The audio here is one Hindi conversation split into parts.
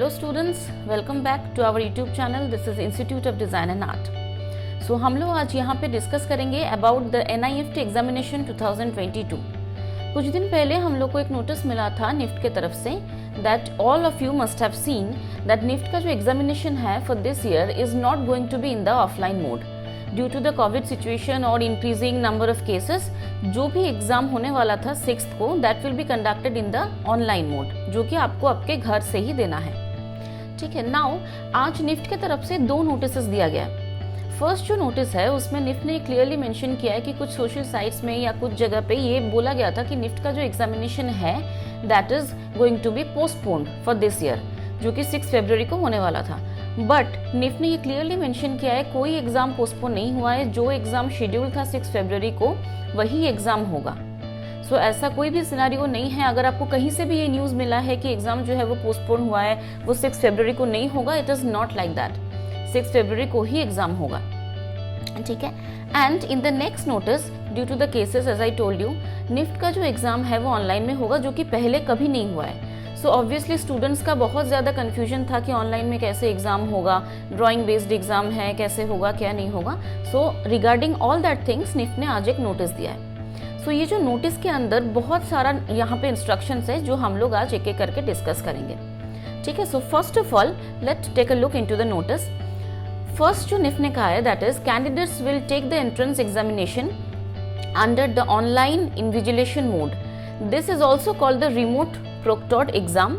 Hello students, welcome back to our YouTube channel. This is Institute of Design and Art. So हम लोग आज यहाँ पे डिस्कस करेंगे अबाउट द NIFT एग्जामिनेशन 2022. कुछ दिन पहले हम लोग को एक नोटिस मिला था निफ्ट के तरफ से that all of you must have seen that NIFT का जो एग्जामिनेशन है for this year is not going to be in the offline mode due to the COVID situation और इंक्रीजिंग नंबर ऑफ केसेस. जो भी एग्जाम होने वाला था 6th को that will be conducted in the online mode, जो कि आपको आपके घर से ही देना है. ठीक है. नाउ आज निफ्ट की तरफ से 2 नोटिसेस दिया गया. फर्स्ट जो नोटिस है उसमें निफ्ट ने क्लियरली मेंशन किया है कि कुछ सोशल साइट्स में या कुछ जगह पे ये बोला गया था कि निफ्ट का जो एग्जामिनेशन है that is going to be postponed for this year, जो कि 6 फरवरी को होने वाला था. बट निफ्ट ने ये क्लियरली मेंशन किया है कोई एग्जाम पोस्टपोन नहीं हुआ है. जो एग्जाम शेड्यूल था 6 फरवरी को वही एग्जाम होगा. सो ऐसा कोई भी सिनेरियो नहीं है. अगर आपको कहीं से भी ये न्यूज़ मिला है कि एग्जाम जो है वो पोस्टपोन हुआ है, वो 6 फरवरी को नहीं होगा, it is not like that. 6 फरवरी को ही एग्जाम होगा. ठीक है. And in the next notice due to the cases as I told you, NIFT का जो एग्जाम है वो ऑनलाइन में होगा, जो कि पहले कभी नहीं हुआ है. सो ऑब्वियसली स्टूडेंट्स का बहुत ज़्यादा कन्फ्यूजन था कि ऑनलाइन में कैसे एग्जाम होगा, ड्राइंग बेस्ड एग्जाम है, कैसे होगा क्या नहीं होगा. So regarding all that things NIFT ने आज एक नोटिस दिया है. सो ये जो नोटिस के अंदर बहुत सारा यहाँ पे इंस्ट्रक्शंस है जो हम लोग आज एक एक करके डिस्कस करेंगे. ठीक है. So first of all let's take a look into the notice. First जो निफ्ट ने कहा है that is candidates will take the entrance examination under the online invigilation mode. This is also called the remote proctored exam.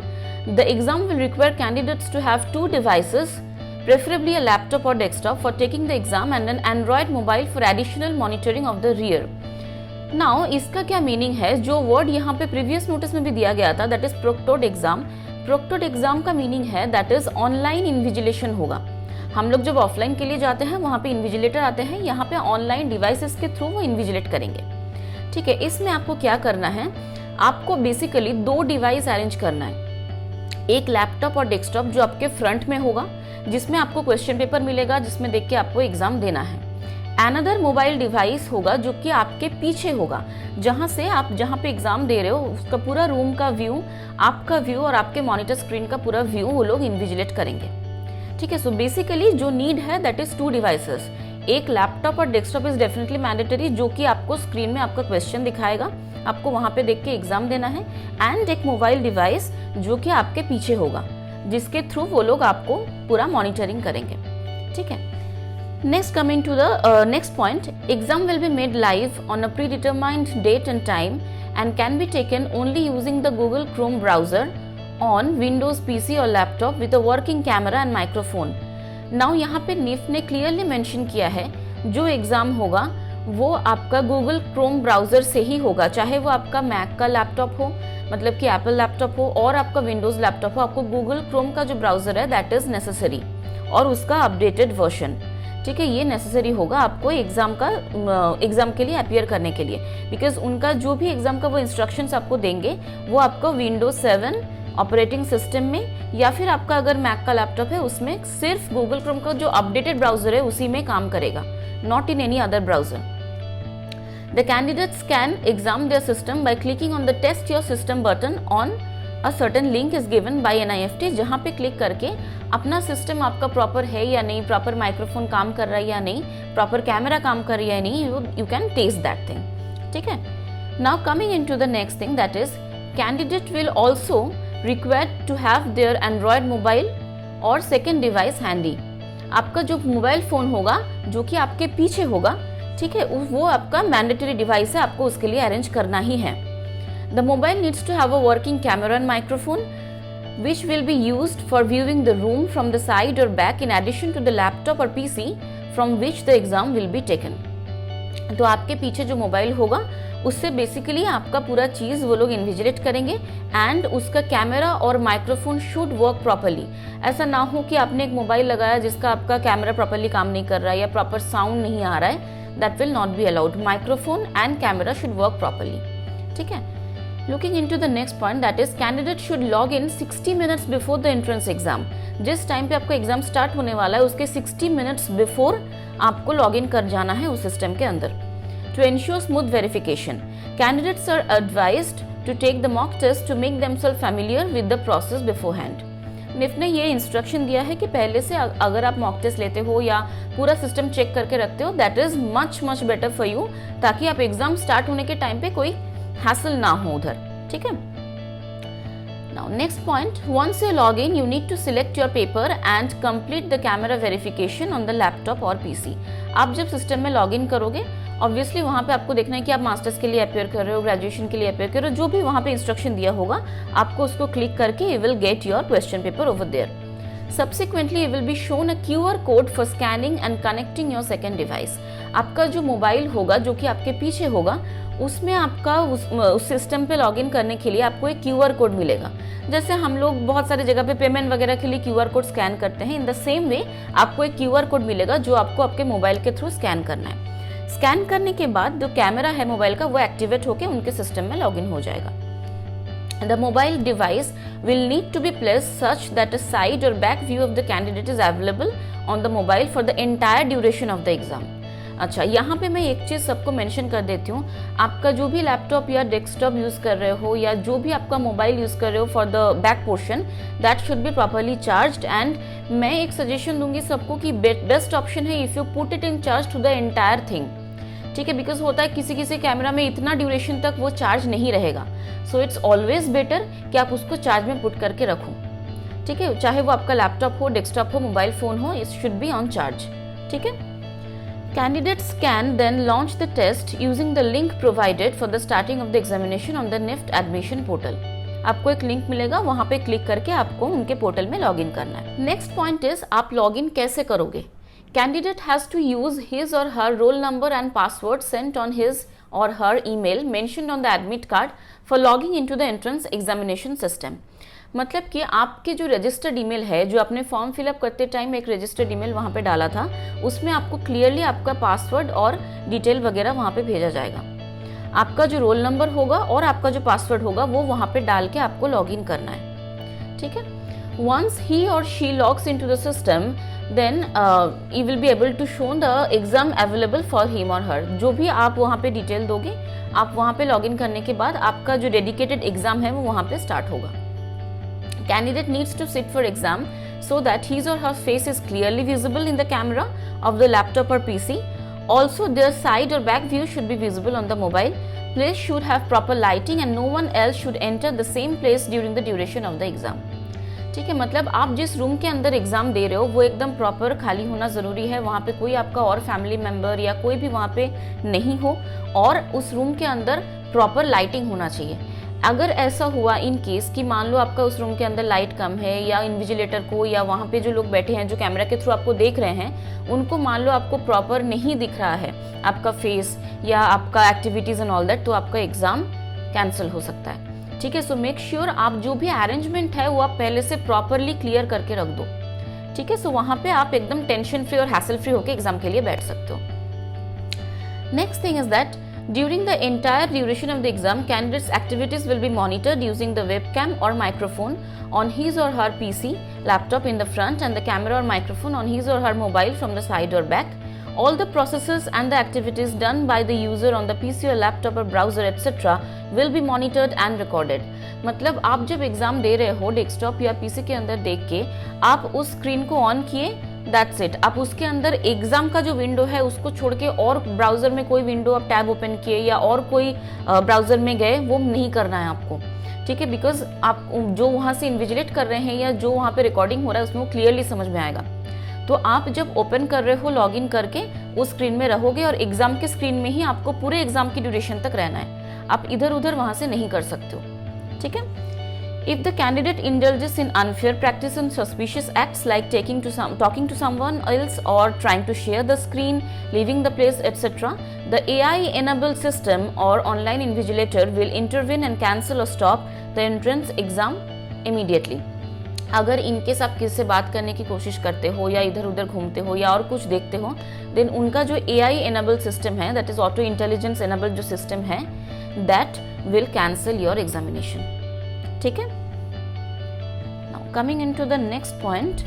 The exam will require candidates to have 2 devices, preferably a laptop or desktop, for taking the exam and an Android mobile for additional monitoring of the rear. Now इसका क्या मीनिंग है? जो वर्ड यहाँ पे प्रीवियस नोटिस में भी दिया गया था that is proctored exam. proctored exam का मीनिंग है दैट इज ऑनलाइन इन्विजिलेशन होगा. हम लोग जब ऑफलाइन के लिए जाते हैं वहाँ पे इन्विजिलेटर आते हैं, यहाँ पे ऑनलाइन डिवाइसेस के थ्रू वो इन्विजिलेट करेंगे. ठीक है. इसमें आपको क्या करना है, आपको बेसिकली 2 डिवाइस अरेंज करना है. एक लैपटॉप और डेस्कटॉप जो आपके फ्रंट में होगा, जिसमें आपको क्वेश्चन पेपर मिलेगा, जिसमें देख के आपको एग्जाम देना है. अनदर मोबाइल डिवाइस होगा जो कि आपके पीछे होगा, जहां से आप जहां पे एग्जाम दे रहे हो उसका पूरा रूम का व्यू, आपका व्यू और आपके मॉनिटर स्क्रीन का पूरा व्यू वो लोग इन्विजिलेट करेंगे. ठीक है. सो बेसिकली जो नीड है दैट इज 2 डिवाइसेस. एक लैपटॉप और डेस्कटॉप इज डेफिनेटली मैंडेटरी, जो कि आपको स्क्रीन में आपका क्वेश्चन दिखाएगा, आपको वहां पे देख के एग्जाम देना है. एंड एक मोबाइल डिवाइस जो कि आपके पीछे होगा, जिसके थ्रू वो लोग आपको पूरा मॉनिटरिंग करेंगे. ठीक है. Next coming to the next point, exam will be made live on a predetermined date and time and can be taken only using the Google Chrome browser on Windows PC और laptop with a working camera and microphone. Now यहाँ पे निफ्ट ने क्लियरली मेंशन किया है जो एग्जाम होगा वो आपका गूगल क्रोम ब्राउजर से ही होगा, चाहे वो आपका मैक का लैपटॉप हो, मतलब कि एप्पल लैपटॉप हो, और आपका विंडोज लैपटॉप हो. आपको गूगल क्रोम का जो ब्राउजर है दैट इज नेसेसरी, और उसका अपडेटेड वर्जन. ठीक है. ये नेसेसरी होगा आपको एग्जाम के लिए अपीयर करने के लिए, बिकॉज उनका जो भी एग्जाम का वो इंस्ट्रक्शंस आपको देंगे वो आपको विंडोज 7 ऑपरेटिंग सिस्टम में, या फिर आपका अगर मैक का लैपटॉप है उसमें सिर्फ गूगल क्रोम का जो अपडेटेड ब्राउजर है उसी में काम करेगा, not in any other browser. The candidates can examine their system by clicking on the test your system button on a certain link is given by NIFT, जहाँ पे क्लिक करके अपना सिस्टम आपका प्रॉपर है या नहीं, प्रॉपर माइक्रोफोन काम कर रहा है या नहीं, प्रॉपर कैमरा काम कर रहा है या नहीं, you can taste that thing. ठीक है. Now coming into the next thing, that is candidate will also required to have their Android mobile or second device handy. आपका जो मोबाइल फोन होगा जो कि आपके पीछे होगा, ठीक है, वो आपका मैंडेटरी डिवाइस है, आपको उसके लिए अरेंज करना ही है. The mobile needs to have a working camera and microphone which will be used for viewing the room from the side और back in addition to the laptop और PC from which the exam will be taken. तो आपके पीछे जो मोबाइल होगा उससे बेसिकली आपका पूरा चीज़ वो लोग इन्विजिलेट करेंगे, एंड उसका कैमरा और माइक्रोफोन शुड वर्क प्रॉपर्ली. ऐसा ना हो कि आपने एक मोबाइल लगाया जिसका आपका कैमरा प्रॉपर्ली काम नहीं कर रहा है या प्रॉपर साउंड नहीं आ रहा है, that will not be allowed. Microphone and camera should work properly. ठीक है. Looking into the next point, that is candidate should log in 60 minutes before the entrance exam. जिस टाइम पे आपका एग्जाम स्टार्ट होने वाला है उसके 60 मिनट्स बिफोर आपको लॉग इन कर जाना है उस सिस्टम के अंदर. To ensure smooth verification, candidates are advised to take the mock test to make themselves familiar with the process beforehand. NIFT ने ये इंस्ट्रक्शन दिया है कि पहले से अगर आप मॉक टेस्ट लेते हो या पूरा सिस्टम चेक करके रखते हो, that is much better for you, ताकि आप एग्जाम स्टार्ट होने के टाइम पे कोई हैसल ना हो उधर, ठीक है। Now next point, once you log in, you need to select your paper and complete the camera verification on the laptop or PC. आप जब सिस्टम में लॉग इन करोगे, ऑब्वियसली वहाँ पे आपको देखना है कि आप मास्टर्स के लिए अपेयर कर रहे हो, ग्रेजुएशन के लिए अपेयर कर रहे हो, जो भी वहाँ पे इंस्ट्रक्शन दिया होगा आपको उसको क्लिक करके you will get your question paper over there. Subsequently, you will be shown a QR code for scanning and connecting your second device. आपका जो मोबाइल होगा जो कि आपके पीछे होगा, उसमें आपका उस सिस्टम पे लॉगिन करने के लिए आपको एक QR कोड मिलेगा। जैसे हम लोग बहुत सारी जगह पे पेमेंट वगैरह के लिए QR कोड स्कैन करते हैं, इन द सेम वे आपको एक QR कोड मिलेगा जो आपको आपके मोबाइल के थ्रू स्कैन करना है। स्कैन करने के बाद जो कैमरा है मोबाइल का वो एक्टिवेट होकर उनके सिस्टम में लॉगिन हो जाएगा। The mobile device will need to be placed such that a side or back view of the candidate is available on the mobile for the entire duration of the exam. अच्छा, यहाँ पे मैं एक चीज़ सबको मेंशन कर देती हूँ, आपका जो भी लैपटॉप या डेस्कटॉप यूज़ कर रहे हो या जो भी आपका मोबाइल यूज़ कर रहे हो for the back portion, that should be properly charged. And मैं एक सजेशन दूंगी सबको कि बेस्ट ऑप्शन है if you put it in charge to the entire thing, ठीक है। बिकॉज होता है किसी कैमरा में इतना ड्यूरेशन तक वो चार्ज नहीं रहेगा, सो इट्स ऑलवेज बेटर कि आप उसको चार्ज में पुट करके रखो, ठीक है। चाहे वो आपका लैपटॉप हो, डेस्कटॉप हो, मोबाइल फोन हो, it should be on charge, ठीक है। Candidates can then launch the test using the link provided for the starting of the examination on the NIFT admission portal. आपको एक लिंक मिलेगा, वहां पे क्लिक करके आपको उनके पोर्टल में लॉग इन करना है। नेक्स्ट पॉइंट इज आप लॉग इन कैसे करोगे। Candidate has to use his or her roll number and password sent on his or her email mentioned on the admit card for logging into the entrance examination system. मतलब कि आपके जो रजिस्टर्ड ईमेल है, जो आपने फॉर्म फिलअप करते टाइम एक रजिस्टर्ड ईमेल वहाँ पे डाला था, उसमें आपको क्लियरली आपका पासवर्ड और डिटेल वगैरह वहाँ पे भेजा जाएगा। आपका जो रोल नंबर होगा और आपका जो पासवर्ड होगा वो वहाँ पे डाल के आपको लॉग इन करना है, ठीक है। Once he or she logs into the system, then you will be able to show the exam available for him or her. जो भी आप वहाँ पे डिटेल दोगे, आप वहाँ पे लॉगिन करने के बाद आपका जो डेडिकेटेड एग्जाम है वो वहाँ पे स्टार्ट होगा। Candidate needs to sit for exam so that his or her face is clearly visible in the camera of the laptop or PC. Also, their side or back view should be visible on the mobile. Place should have proper lighting and no one else should enter the same place during the duration of the exam. ठीक है, मतलब आप जिस रूम के अंदर एग्जाम दे रहे हो वो एकदम प्रॉपर खाली होना ज़रूरी है, वहाँ पे कोई आपका और फैमिली मेम्बर या कोई भी वहाँ पे नहीं हो, और उस रूम के अंदर प्रॉपर लाइटिंग होना चाहिए। अगर ऐसा हुआ इन केस कि मान लो आपका उस रूम के अंदर लाइट कम है या इन्विजिलेटर को या वहाँ पे जो लोग बैठे हैं जो कैमरा के थ्रू आपको देख रहे हैं उनको मान लो आपको प्रॉपर नहीं दिख रहा है आपका फेस या आपका एक्टिविटीज़ एंड ऑल दैट, तो आपका एग्ज़ाम कैंसिल हो सकता है, ठीक है। सो मेक श्योर आप जो भी अरेंजमेंट है वो आप पहले से प्रॉपरली क्लियर करके रख दो, ठीक है। सो वहाँ पे आप एकदम टेंशन फ्री और हैसल फ्री होकर एग्जाम के लिए बैठ सकते हो। Next thing is that during the entire duration of the exam candidates activities will be monitored using the webcam और microphone on his or her PC, laptop in the front and the camera or microphone on his or her mobile from the side or back. All the processes and the activities done by the user on the PC or laptop or browser etc. will be monitored and recorded. मतलब आप जब एग्जाम दे रहे हो डेस्कटॉप या पीसी के अंदर देख के आप उस स्क्रीन को ऑन किए, दैट्स इट। आप उसके अंदर एग्जाम का जो विंडो है उसको छोड़ के और ब्राउजर में कोई विंडो आप टैब ओपन किए या और कोई ब्राउजर में गए, वो नहीं करना है आपको, ठीक है। बिकॉज आप जो वहाँ से इन्विजिलेट कर रहे हैं या जो वहाँ पे रिकॉर्डिंग हो रहा है उसमें वो क्लियरली समझ में आएगा। तो आप जब ओपन कर रहे हो लॉगिन करके उस स्क्रीन में रहोगे और एग्जाम के स्क्रीन में ही आपको पूरे एग्जाम की ड्यूरेशन तक रहना है, आप इधर उधर वहाँ से नहीं कर सकते हो, ठीक है। If the candidate indulges in unfair practice and suspicious acts like talking to someone else or trying to share the screen, leaving the place, etc., the AI-enabled system or online invigilator will intervene and cancel or stop the entrance exam immediately. अगर इनकेस आप किसी से बात करने की कोशिश करते हो या इधर उधर घूमते हो या और कुछ देखते हो, देन उनका जो AI-enabled सिस्टम है, that is auto intelligence enabled जो सिस्टम है, that will cancel your examination, ठीक है। Now coming into the next point,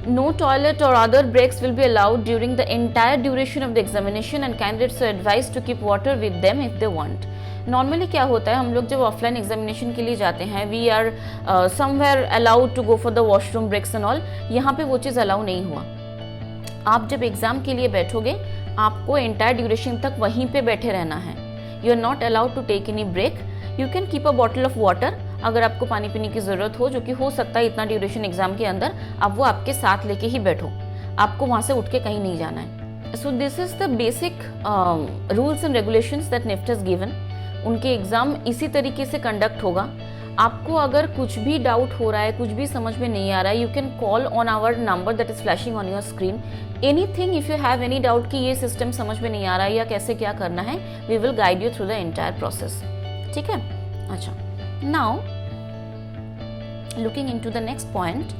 no toilet or other breaks will be allowed during the entire duration of the examination and candidates are advised to keep water with them if they want. Normally क्या होता है, हम लोग जब ऑफलाइन एग्जामिनेशन के लिए जाते हैं, we are somewhere allowed to go for the washroom breaks and all, यहाँ पे वो चीज़ अलाउ नहीं हुआ। आप जब एग्जाम के लिए बैठोगे आपको एंटायर ड्यूरेशन तक वहीं पे बैठे रहना है। You are not allowed to take any break. You can keep a bottle of water, अगर आपको पानी पीने की ज़रूरत हो, जो कि हो सकता है इतना ड्यूरेशन एग्जाम के अंदर, आप वो आपके साथ लेके ही बैठो, आपको वहाँ से उठ के कहीं नहीं जाना है। So this is the basic rules and regulations that NIFT has given. उनके एग्ज़ाम इसी तरीके से कंडक्ट होगा। आपको अगर कुछ भी डाउट हो रहा है, कुछ भी समझ में नहीं आ रहा है, you can call on our number that is flashing on your screen. Anything if you have any doubt कि ये सिस्टम समझ में नहीं आ रहा है या कैसे क्या करना है, we will guide you through the entire process. ठीक है, अच्छा, now looking into the next point,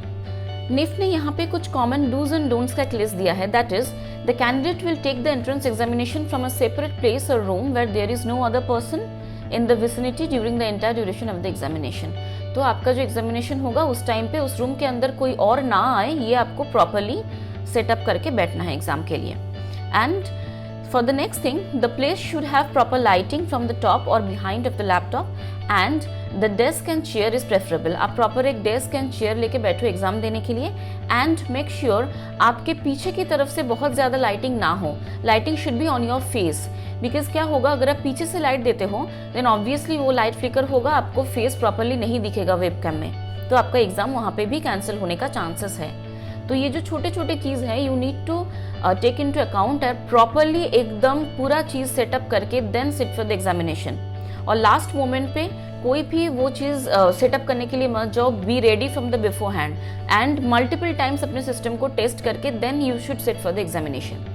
NIFT ने यहाँ पे कुछ कॉमन डूज एंड डोंट्स का एक लिस्ट दिया है। That is the candidate will take the entrance examination from a separate place और room where there is no other person in the vicinity during the entire duration of the examination. तो आपका जो एग्जामिनेशन होगा उस टाइम पे उस रूम के अंदर कोई और ना आए, ये आपको प्रॉपरली सेटअप करके बैठना है एग्जाम के लिए। And for the next thing, the place should have proper lighting from the top or behind of the laptop and the desk and chair is preferable। आप प्रॉपर एक डेस्क एंड चेयर लेके बैठो एग्जाम देने के लिए। एंड मेक श्योर आपके पीछे की तरफ से बहुत ज़्यादा लाइटिंग ना हो। Lighting should be on your face, because क्या होगा, अगर आप पीछे से लाइट देते हो देन ऑब्वियसली वो लाइट फ्लिकर होगा, आपको फेस प्रॉपरली नहीं दिखेगा वेबकैम में, तो आपका एग्जाम वहाँ पे भी कैंसिल होने का चांसेस है। तो ये जो छोटे छोटे चीज़ है, you need to take into account है, प्रॉपरली एकदम पूरा चीज़ सेटअप करके then sit for the examination. और लास्ट मोमेंट पे कोई भी वो चीज़ सेटअप करने के लिए मत जाओ, be ready from the beforehand and multiple times अपने सिस्टम को टेस्ट करके then you should sit for the examination.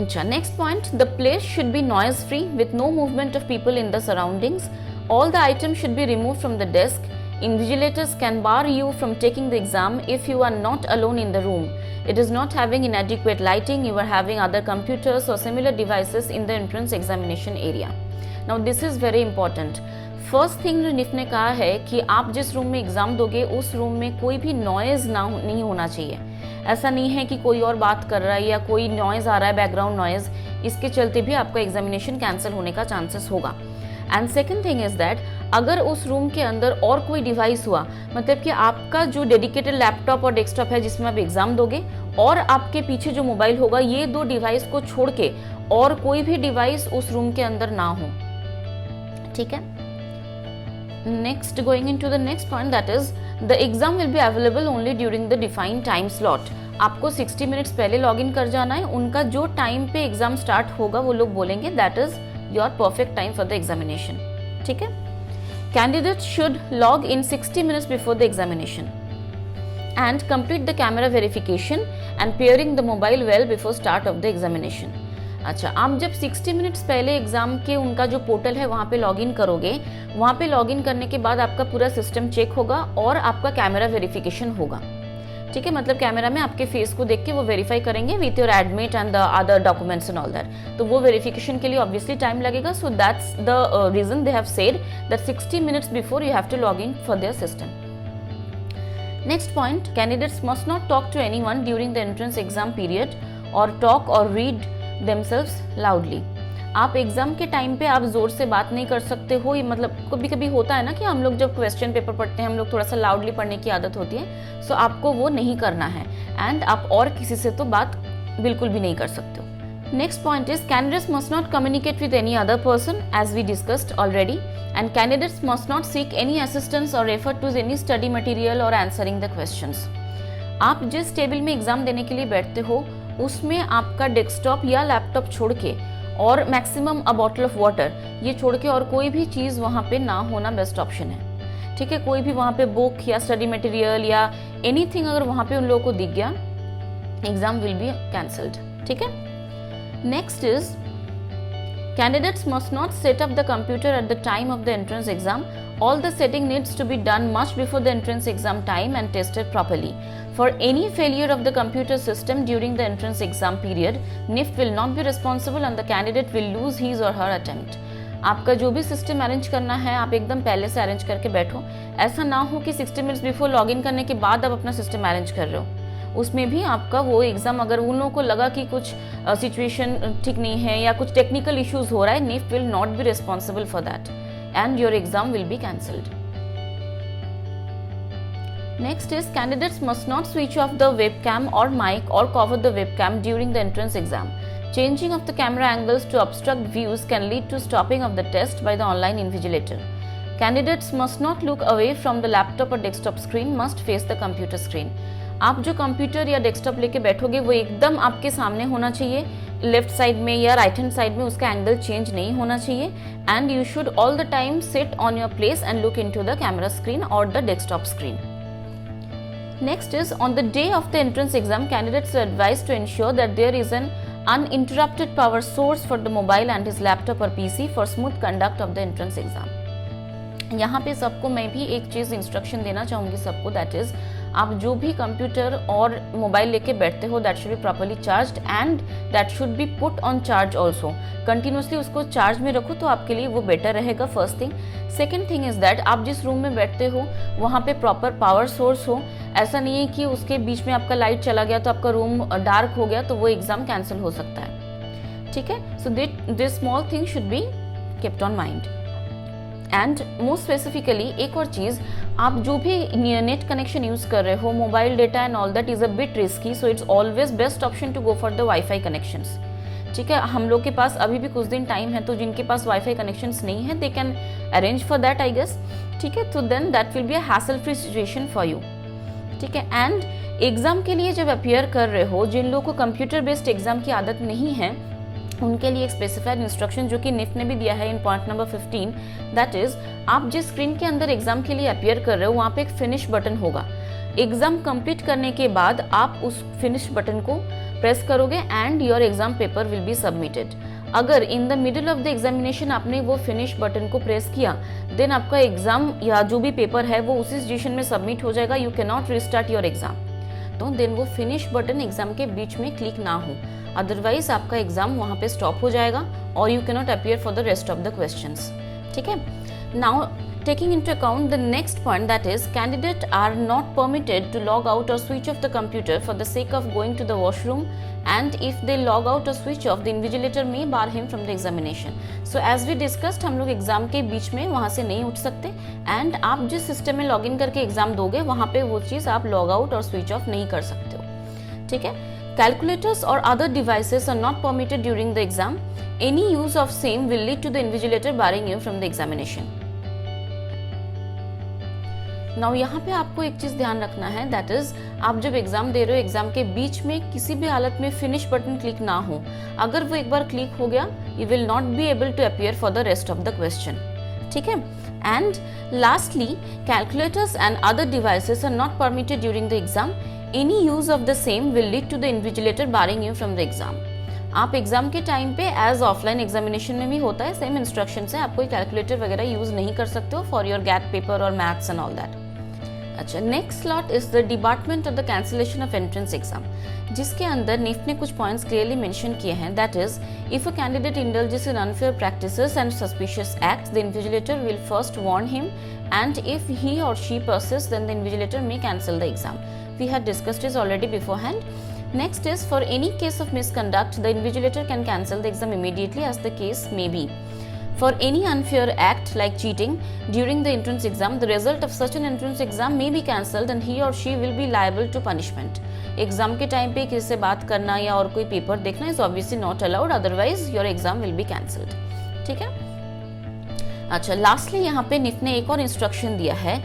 अच्छा, next point, the place should be noise free with no movement of people in the surroundings. All the items should be remove from the desk. Invigilators can bar you from taking the exam if you are not alone in the room. It is not having inadequate lighting, you are having other computers or similar devices in the entrance examination area. Now this is very important. First thing जो निफ्ट ने कहा है कि आप जिस रूम में एग्जाम दोगे उस रूम में कोई भी नॉइज नहीं होना चाहिए। ऐसा नहीं है कि कोई और बात कर रहा है या कोई नॉइज आ रहा है, बैकग्राउंड नॉइज, इसके चलते भी आपका एग्जामिनेशन कैंसिल होने का चांसेस होगा। And second thing is that अगर उस रूम के अंदर और कोई डिवाइस हुआ, मतलब कि आपका जो डेडिकेटेड लैपटॉप और डेस्कटॉप है जिसमें आप एग्जाम दोगे और आपके पीछे जो मोबाइल होगा, ये दो डिवाइस को छोड़ के और कोई भी डिवाइस उस रूम के अंदर ना हो। ठीक है, next going into the next point, that is the exam will be available only during the defined time slot. आपको 60 मिनट्स पहले लॉग इन कर जाना है। उनका जो टाइम पे एग्जाम स्टार्ट होगा वो लोग बोलेंगे that is your perfect time for the examination. ठीक है, candidates should log in 60 minutes before the examination and complete the camera verification and pairing the mobile well before start of the examination। अच्छा, आप जब 60 मिनट्स पहले एग्जाम के उनका जो पोर्टल है वहाँ पे लॉगिन करोगे, वहाँ पे लॉगिन करने के बाद आपका पूरा सिस्टम चेक होगा और आपका कैमरा वेरिफिकेशन होगा। ठीक है, मतलब कैमरा में आपके फेस को देख के वो वेरीफाई करेंगे with your admit and the other documents and all that. तो वो वेरिफिकेशन के लिए ऑब्वियसली टाइम लगेगा। So that's the reason they have said that 60 minutes before you have to log in for their system. Next point, candidates must not talk to anyone during the entrance exam period और टॉक और रीड देमसेल्व्स लाउडली। आप एग्जाम के टाइम पे आप जोर से बात नहीं कर सकते हो। ये मतलब कभी कभी होता है ना कि हम लोग जब क्वेश्चन पेपर पढ़ते हैं हम लोग थोड़ा सा लाउडली पढ़ने की आदत होती है। सो आपको वो नहीं करना है एंड आप और किसी से तो बात बिल्कुल भी नहीं कर सकते हो। Next point is candidates must not communicate with any other person as we discussed already and candidates must not seek any assistance or refer to any study material or answering the questions. आप जिस टेबल में एग्जाम देने के लिए बैठते हो उसमें आपका डेस्कटॉप या लैपटॉप छोड़ के और maximum a bottle of water ये छोड़ के और कोई भी चीज़ वहाँ पे ना होना बेस्ट ऑप्शन है। ठीक है, कोई भी वहाँ पे बुक या स्टडी मटेरियल या एनीथिंग अगर वहाँ पे उन लोगों को दिख गया, एग्जाम विल बी कैंसल्ड। ठीक है, next is candidates must not set up the computer at the time of the entrance exam. All the setting needs to be done much before the entrance exam time and tested properly. For any failure of the computer system during the entrance exam period, NIFT will not be responsible and the candidate will lose his or her attempt. आपका जो भी सिस्टम अरेंज करना है आप एकदम पहले से अरेंज करके बैठो। ऐसा ना हो कि 60 मिनट्स बिफोर लॉगिन करने के बाद आप अपना सिस्टम अरेंज कर रहे हो। उसमें भी आपका वो एग्ज़ाम, अगर उन लोगों को लगा कि कुछ सिचुएशन ठीक नहीं है या कुछ टेक्निकल इश्यूज हो रहा है, NIFT will not be responsible for that and your exam will be cancelled. Next is candidates must not switch off the webcam or mic or cover the webcam during the entrance exam. Changing of the camera angles to obstruct views can lead to stopping of the test by the online invigilator. Candidates must not look away from the laptop or desktop screen, must face the computer screen. आप जो कंप्यूटर या डेस्कटॉप लेके बैठोगे वो एकदम आपके सामने होना चाहिए, लेफ्ट साइड में या राइट हैंड साइड में उसका एंगल चेंज नहीं होना चाहिए. And you should all the time sit on your place and look into the camera screen or the desktop screen. Next is, on the day of the entrance exam, candidates are advised to ensure that there is an uninterrupted power source for the mobile and his laptop or PC for smooth conduct of the entrance exam. यहाँ पे सबको मैं भी एक चीज़ इंस्ट्रक्शन देना चाहूँगी सबको, दैट इज़ आप जो भी कंप्यूटर और मोबाइल लेके बैठते हो that should B properly charged and that should B put on charge also. Continuously उसको चार्ज में रखो तो आपके लिए वो बेटर रहेगा, first thing. Second thing is that आप जिस रूम में बैठते हो वहाँ पे प्रॉपर पावर सोर्स हो. ऐसा नहीं है कि उसके बीच में आपका लाइट चला गया तो आपका रूम डार्क हो गया तो वो एग्ज़ाम कैंसिल हो सकता है. ठीक है, so this small thing should be kept on mind. And most specifically एक और चीज़, आप जो भी नेट कनेक्शन यूज़ कर रहे हो, mobile data and all that is a bit risky, so it's always best option to go for the wifi connections. ठीक है, हम लोग के पास अभी भी कुछ दिन टाइम है, तो जिनके पास वाईफाई कनेक्शंस नहीं है they can arrange for that I guess. ठीक है, तो then that will be a hassle free situation for you. ठीक है, एंड एग्ज़ाम के लिए जब अपियर कर रहे हो, जिन लोगों को कंप्यूटर बेस्ड एग्जाम की आदत नहीं है उनके लिए एक स्पेसिफाइड इंस्ट्रक्शन जो कि निफ्ट ने भी दिया है इन पॉइंट नंबर 15, दैट इज आप जिस स्क्रीन के अंदर एग्जाम के लिए अपियर कर रहे हो वहाँ पे एक फिनिश बटन होगा. एग्जाम कंप्लीट करने के बाद आप उस फिनिश बटन को प्रेस करोगे and your exam paper will be submitted. अगर in the middle of the examination आपने वो फिनिश बटन को प्रेस किया देन आपका एग्जाम या जो भी पेपर है वो उसी सिचुएशन में सबमिट हो जाएगा. You can not restart your exam. तो देन वो फिनिश बटन एग्जाम के बीच में क्लिक ना हो, अदरवाइज आपका एग्जाम वहाँ पे स्टॉप हो जाएगा और you can not appear for the rest of the questions. ठीक है, now taking into account the next point, that is candidates are not permitted to log out or switch off the computer for the sake of going to the washroom, and if they log out or switch off the invigilator may bar him from the examination. So as we discussed, हम लोग एग्जाम के बीच में वहाँ से नहीं उठ सकते एंड आप जिस सिस्टम में लॉग इन करके एग्जाम दोगे वहाँ पे वो चीज़ आप लॉग आउट और स्विच ऑफ नहीं कर सकते हो. ठीक है, calculators or other devices are not permitted during the exam. Any use of same will lead to the invigilator barring you from the examination. Now यहाँ पे आपको एक चीज़ ध्यान रखना है, दैट इज आप जब एग्जाम दे रहे हो एग्जाम के बीच में किसी भी हालत में फिनिश बटन क्लिक ना हो. अगर वो एक बार क्लिक हो गया you will not be able to appear for the rest of the question. ठीक है, and lastly calculators and other devices are not permitted during the exam. Any use of the same will lead to the invigilator barring you from the exam. आप एग्जाम के टाइम पे एज ऑफलाइन एग्जामिनेशन में भी होता है सेम इंस्ट्रक्शन है, आप कोई कैलकुलेटर वगैरह यूज नहीं कर सकते हो फॉर योर गैट पेपर और मैथ्स एंड ऑल दैट. अच्छा, next slot is the department of the cancellation of entrance exam, जिसके अंदर निफ्ट ने कुछ पॉइंट्स क्लियरली मेंशन किए हैं. That is if a candidate indulges in unfair practices and suspicious acts the invigilator will first warn him and if he or she persist then the invigilator may cancel the exam. We had discussed this already beforehand. Next is, for any case of misconduct, the invigilator can cancel the exam immediately as the case may be. For any unfair act like cheating during the entrance exam, the result of such an entrance exam may be cancelled and he or she will be liable to punishment. Exam के टाइम पे किसी से बात करना या और कोई पेपर देखना is obviously not allowed, otherwise your exam will be cancelled. ठीक है. अच्छा, लास्टली यहाँ पे निफ्ट ने एक और इंस्ट्रक्शन दिया है.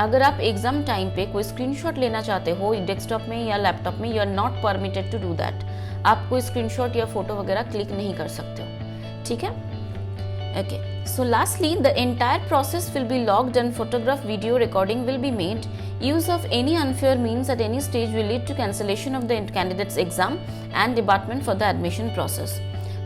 अगर आप एग्जाम टाइम पे कोई स्क्रीनशॉट लेना चाहते हो डेस्कटॉप में या लैपटॉप में, you are not permitted to do that. आप कोई स्क्रीनशॉट या फोटो वगैरह क्लिक नहीं कर सकते हो. ठीक है, okay. So lastly the entire process will be logged and photograph video recording will be made. Use of any unfair means at any stage will lead to cancellation of the candidates exam and department for the admission process.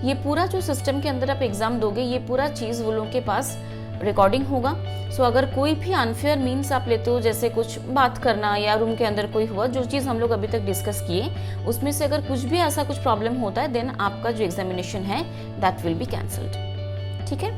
ये पूरा जो सिस्टम के अंदर आप एग्जाम दोगे ये पूरा चीज़ वो लोगों के पास रिकॉर्डिंग होगा. सो अगर कोई भी अनफेयर मीन्स आप लेते हो, जैसे कुछ बात करना या रूम के अंदर कोई हुआ, जो चीज़ हम लोग अभी तक डिस्कस किए, उसमें से अगर कुछ भी ऐसा कुछ प्रॉब्लम होता है देन आपका जो एग्जामिनेशन है दैट विल बी कैंसल्ड. ठीक है,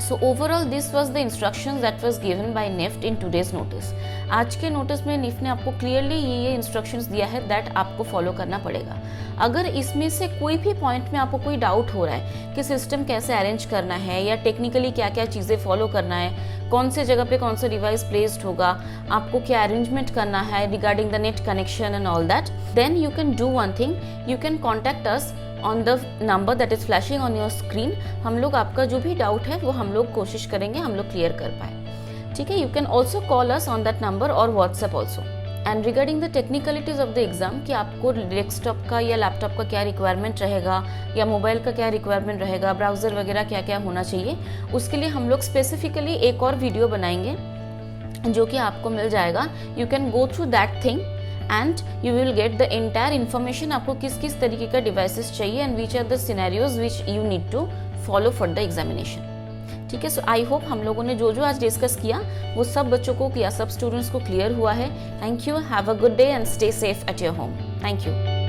so overall this was the instructions that was given by NIFT in today's notice. आज के नोटिस में निफ्ट ने आपको क्लियरली ये इंस्ट्रक्शंस दिया है दैट आपको फॉलो करना पड़ेगा। अगर इसमें से कोई भी पॉइंट में आपको कोई डाउट हो रहा है कि सिस्टम कैसे अरेंज करना है या टेक्निकली क्या क्या चीज़ें फॉलो करना है, कौन से जगह पे कौन सा डिवाइस प्लेस्ड होगा, आपको क्या अरेंजमेंट करना है regarding the net connection and all that, then you can do one thing, you can contact us on the number that is flashing on your screen. हम लोग आपका जो भी डाउट है वो हम लोग कोशिश करेंगे हम लोग क्लियर कर पाए, ठीक है। You can also call us on that number or WhatsApp also. And regarding the technicalities of the exam कि आपको डेस्कटॉप का या लैपटॉप का क्या रिक्वायरमेंट रहेगा या मोबाइल का क्या रिक्वायरमेंट रहेगा, ब्राउज़र वगैरह क्या क्या होना चाहिए, उसके लिए हम लोग स्पेसिफिकली एक और वीडियो बनाएंगे जो कि आपको मिल जाएगा। You can go through that thing and you will get the entire information आपको किस किस तरीके का डिवाइसेस चाहिए and which are the scenarios which you need to follow for the examination, ठीक है। सो आई होप हम लोगों ने जो जो आज डिस्कस किया वो सब बच्चों को या सब स्टूडेंट्स को क्लियर हुआ है। Thank you, have a good day and stay safe at your home. Thank you.